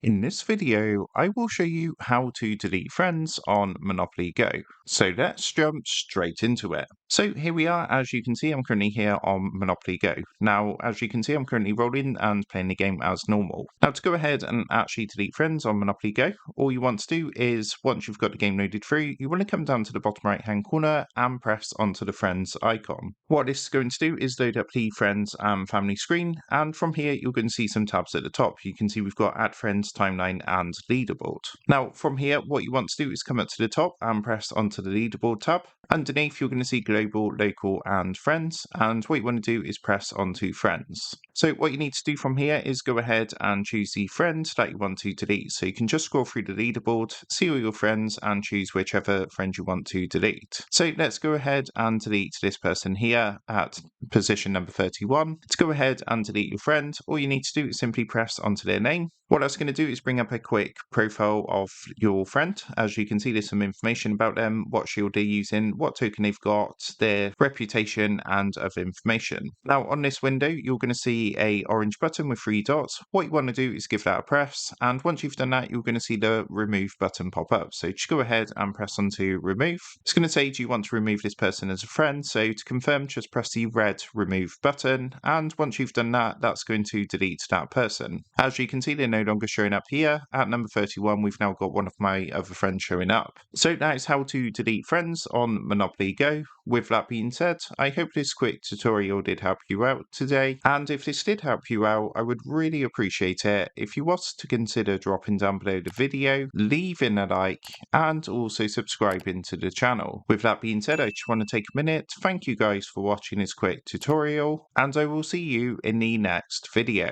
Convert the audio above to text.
In this video, I will show you how to delete friends on Monopoly Go. So let's jump straight into it. So here we are. As you can see, I'm currently here on Monopoly Go. Now, as you can see, I'm currently rolling and playing the game as normal. Now, to go ahead and actually delete friends on Monopoly Go, all you want to do is, once you've got the game loaded through, you want to come down to the bottom right-hand corner and press onto the friends icon. What this is going to do is load up the friends and family screen, and from here, you're going to see some tabs at the top. You can see we've got Add Friends, Timeline, and Leaderboard. Now, from here, what you want to do is come up to the top and press onto the Leaderboard tab. Underneath, you're going to see Global, Local, and Friends, and what you want to do is press onto Friends. So what you need to do from here is go ahead and choose the friend that you want to delete. So you can just scroll through the leaderboard, see all your friends, and choose whichever friend you want to delete. So let's go ahead and delete this person here at position number 31. To go ahead and delete your friend, all you need to do is simply press onto their name. What that's going to do is bring up a quick profile of your friend. As you can see, there's some information about them, what shield they're using, what token they've got, their reputation, and other information. Now, on this window, you're going to see a orange button with 3 dots. What you want to do is give that a press, and once you've done that, you're going to see the remove button pop up. So just go ahead and press onto remove. It's going to say, do you want to remove this person as a friend? So to confirm, just press the red remove button, and once you've done that, that's going to delete that person. As you can see, they're no longer showing up here. At number 31, we've now got one of my other friends showing up. So that is how to delete friends on Monopoly Go. With that being said, I hope this quick tutorial did help you out today, and if this did help you out, I would really appreciate it if you was to consider dropping down below the video, leaving a like, and also subscribing to the channel. With that being said, I just want to take a minute to thank you guys for watching this quick tutorial, and I will see you in the next video.